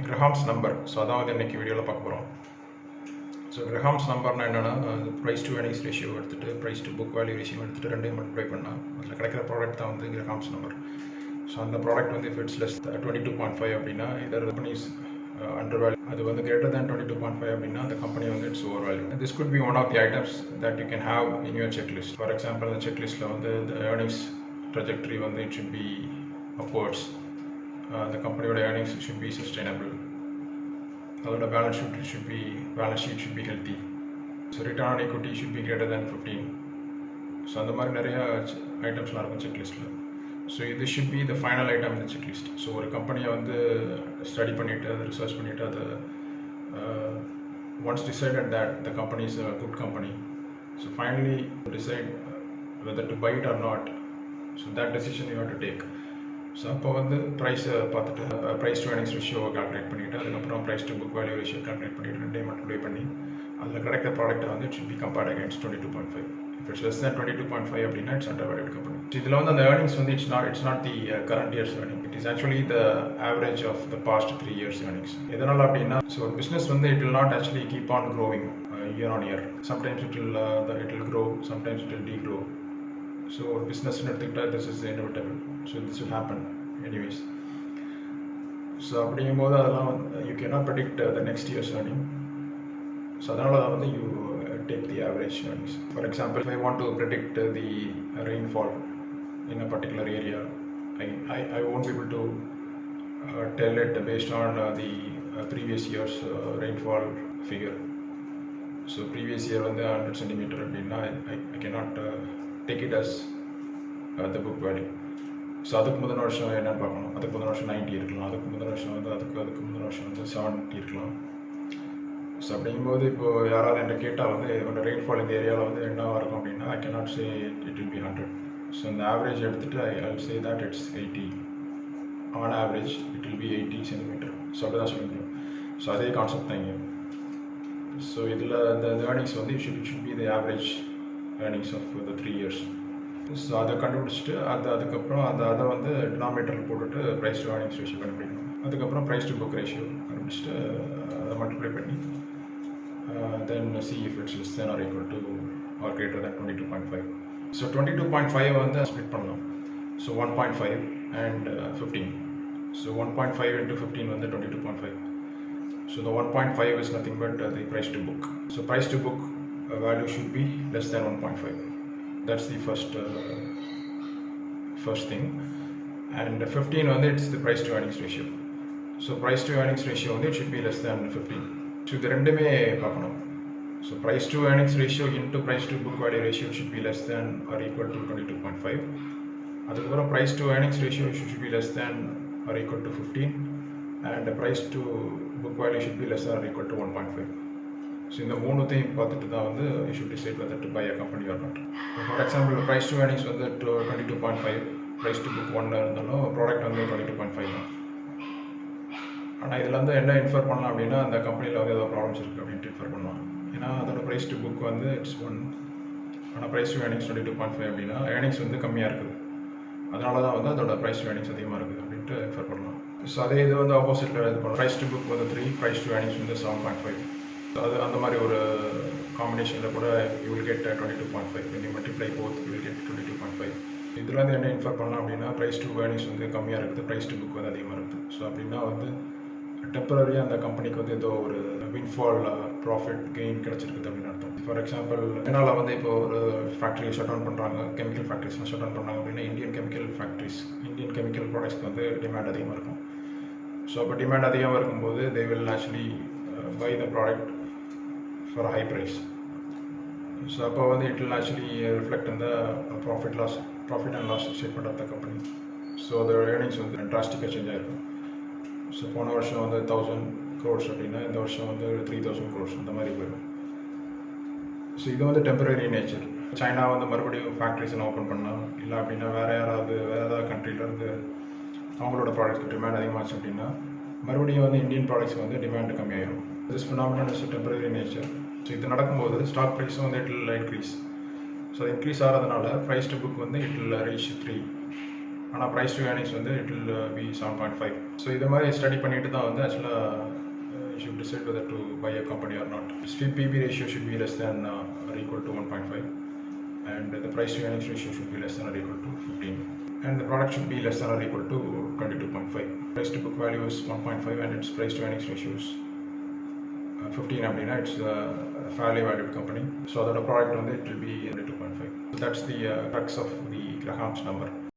Graham's number. So அதான் வந்து இன்றைக்கி வீடியோவில் பார்க்க போகிறோம். ஸோ Graham's நம்பர்னால் என்னென்னா, ப்ரைஸ் டு earnings ரேஷியோ எடுத்துகிட்டு price to book value ratio எடுத்துகிட்டு ரெண்டையும் மல்டிப்ளை பண்ணால் அதில் கிடைக்கிற ப்ராடக்ட் தான் வந்து Graham's நம்பர். ஸோ அந்த ப்ராடக்ட் வந்து if it's less 22.5 அப்படின்னா இதர் கம்பெனிஸ் அண்டர் வேல்யூ, அது வந்து greater than 22.5 அப்படின்னா அந்த கம்பெனி வந்து it's over value. This could be one of the items that you can have in your checklist. For example அந்த செக்லிஸ்ட்டில் வந்து the earnings trajectory வந்து it should be upwards. The companyயோட earnings should be sustainable. அதோட balance sheet should be healthy. So return on equity should be greater than 15. So அந்த மாதிரி நிறைய ஐட்டம்ஸ்லாம் இருக்கும் செக்லிஸ்ட்டில். ஸோ இது should be the final item இந்த செக்லிஸ்ட். ஸோ ஒரு கம்பெனியை வந்து ஸ்டடி பண்ணிவிட்டு அதை ரிசர்ச் பண்ணிவிட்டு அதை once decided that the company is a good company, so finally decide whether to buy it or not. So that decision you have to take. So அப்போ வந்து ப்ரைஸை பார்த்துட்டு ப்ரைஸ் டு earnings ரேஷியோவை calculate பண்ணிவிட்டு அதுக்கப்புறம் price to book value ratio calculate பண்ணிவிட்டு ரெண்டையும் multiply பண்ணி அதில் கிடைக்கிற ப்ராடக்ட்டை வந்து it should B compared against 22.5. If it's less than 22.5 அப்படின்னா இட்ஸ் அண்டர்வேல்யூட் கம்பெனி. இதில் வந்து அந்த earnings வந்து it's not the current years earning. It is actually the average of the past 3 years earnings. எதனால் அப்படின்னா, ஸோ ஒரு பிஸ்னஸ் வந்து it will not actually keep on growing year on year. Sometimes it will grow, sometimes it will degrow. So ஒரு பிஸ்னஸ்ன்னு எடுத்துக்கிட்டால் this is inevitable. So this will happen anyways. So அப்படிங்கும்போது அதெல்லாம் வந்து you cannot predict the next years earning. So அதனால தான் வந்து you take the average earnings. For example, if I want to predict the rainfall in a particular area, I won't be able to tell it based on the previous year's rainfall figure. So previous year வந்து 100 centimeter அப்படின்னா I cannot take it as the book value. So அதுக்கு முந்தின வருஷம் என்னென்னு பார்க்கணும். அதுக்கு முந்தின வருஷம் 90 இருக்கலாம், அதுக்கு முந்தின வருஷம் வந்து அதுக்கு முந்தின வருஷம் வந்து 70 இருக்கலாம். ஸோ அப்படிங்கும்போது இப்போது யாராவது என்கிட்ட கேட்டால் வந்து என்னோட ரெயின்ஃபால் இந்த ஏரியாவில் வந்து என்னவாக இருக்கும் அப்படின்னா I cannot say it will B 100. So இந்த ஆவரேஜ் எடுத்துகிட்டு I will say that it's 80. On average it will B 80 centimetre. So அப்படி தான் சொல்ல முடியும். ஸோ அதே கான்செப்ட் தான் இங்கே. ஸோ இதில் இந்த earnings வந்து it should be the average earnings of the 3 years. So அதை கண்டுபிடிச்சிட்டு அதுக்கப்புறம் அதை வந்து டினாமினேட்டரில் போட்டுட்டு ப்ரைஸ் டு earnings ரேஷியோ கண்டுபிடிக்கணும். அதுக்கப்புறம் ப்ரைஸ் டு புக் ரேஷியோ கண்டுபிடிச்சிட்டு அதை மல்டிப்ளை பண்ணி then see if it's less than or equal to or greater than 22.5. So 22.5 வந்து split பண்ணலாம். So 1.5 and 15. So 1.5 into 15 வந்து 22.5. So the 1.5 is nothing but the price to book. So price to book value should be less than 1.5. That's the first thing. And 15 வந்து it's the price to earnings ratio. So price to earnings ratio வந்து it should be less than 15. So இது ரெண்டுமே பார்க்கணும். So price to earnings ratio into price to book value ratio should be less than or equal to 22.5. அதுக்கப்புறம் price to earnings ratio should be less than or equal to 15 and price to book value should be less or equal to 1.5. So இந்த மூணுத்தையும் பார்த்துட்டு தான் வந்து you should decide whether to buy a company or not. For example price to earnings வந்து 22.5, price to book 1 இருந்தாலும் product வந்து 22.5 தான். ஆனால் இதில் வந்து என்ன இன்ஃபர் பண்ணலாம் அப்படின்னா அந்த கம்பெனியில் வந்து ஏதோ ப்ராப்ளம்ஸ் இருக்குது அப்படின்ட்டு இன்ஃபர் பண்ணலாம். ஏன்னா அதோட ப்ரைஸ் டு புக் வந்து இட்ஸ் 1, ஆனால் ப்ரைஸ் டு earnings 22.5 அப்படின்னா earnings வந்து கம்மியாக இருக்குது, அதனால தான் வந்து அதோட ப்ரைஸ் டு earnings அதிகமாக இருக்குது அப்படின்ட்டு இன்ஃபர் பண்ணலாம். ஸோ அதே இது வந்து ஆப்போசிட்டில் இது பண்ணலாம். ப்ரைஸ் டு புக் வந்து 3, ப்ரைஸ் டு earnings வந்து 7.5. அது அந்த மாதிரி ஒரு காம்பினேஷனில் கூட you will get 22.5. when you multiply both you will get 22.5. இதில் வந்து என்ன இன்ஃபர் பண்ணலாம் அப்படின்னா ப்ரைஸ் டு earnings வந்து கம்மியாக இருக்குது, ப்ரைஸ் டு புக் வந்து அதிகமாக இருக்குது. ஸோ அப்படின்னா வந்து டெம்பரரியாக அந்த கம்பெனிக்கு வந்து ஏதோ ஒரு வின்ஃபால் ப்ராஃபிட் கெயின் கிடச்சிருக்குது அப்படின்னு அர்த்தம். ஃபார் எக்ஸாம்பிள் என்னால் வந்து இப்போ ஒரு ஃபேக்ட்ரியை ஷட் டவுன் பண்ணுறாங்க, கெமிக்கல் ஃபேக்ட்ரிஸ்லாம் ஷட் டவுன் பண்ணுறாங்க அப்படின்னா இந்தியன் கெமிக்கல் ப்ராடக்ட்ஸ்க்கு வந்து டிமாண்ட் அதிகமாக இருக்கும். ஸோ அப்போ டிமாண்ட் அதிகமாக இருக்கும்போது they will actually buy the product for high price. So அப்போ வந்து இட் வில் ஆக்சுவலி ரிஃப்ளெக்ட் இந்த profit and loss statement of the company. So அதோட earnings வந்து டிராஸ்டிக்காக சேஞ்ச் ஆகிருக்கும். ஸோ போன வருஷம் வந்து 1000 crores அப்படின்னா இந்த வருஷம் வந்து 3000 crores அந்த மாதிரி போயிடும். ஸோ இது வந்து டெம்பரரி நேச்சர். சைனா வந்து மறுபடியும் ஃபேக்ட்ரிஸ் ஓப்பன் பண்ணலாம், இல்லை அப்படின்னா வேறு ஏதாவது கண்ட்ரிலேருந்து அவங்களோட ப்ராடக்ட்ஸ்க்கு டிமாண்ட் அதிகமாச்சு அப்படின்னா மறுபடியும் வந்து இந்தியன் ப்ராடக்ட்ஸ்க்கு வந்து டிமாண்ட் கம்மியாயிடும். This phenomenon is temporary nature. So இது நடக்கும்போது ஸ்டாக் ப்ரைஸும் வந்து it will increase. So increase ஆகிறதுனால ப்ரைஸ் டு புக் வந்து இட் வில் ரீச் 3. ஆனால் ப்ரைஸ் டு ஏர்னிங்ஸ் வந்து இட் வில் பி 7.5. ஸோ இது மாதிரி ஸ்டடி பண்ணிட்டு தான் வந்து ஆக்சுவலாக you should decide whether to buy a company or not. PB ratio should be less than or equal to 1.5, and the price to earnings ratio should be less than or equal to 15, and the product should be less than or equal to 22.5. Price to book value is 1.5 and its price to earnings ratio is 15 அப்படின்னா it's a fairly valued company. So அதோட product வந்து it will be 22.5. So that's the crux of the Graham's number.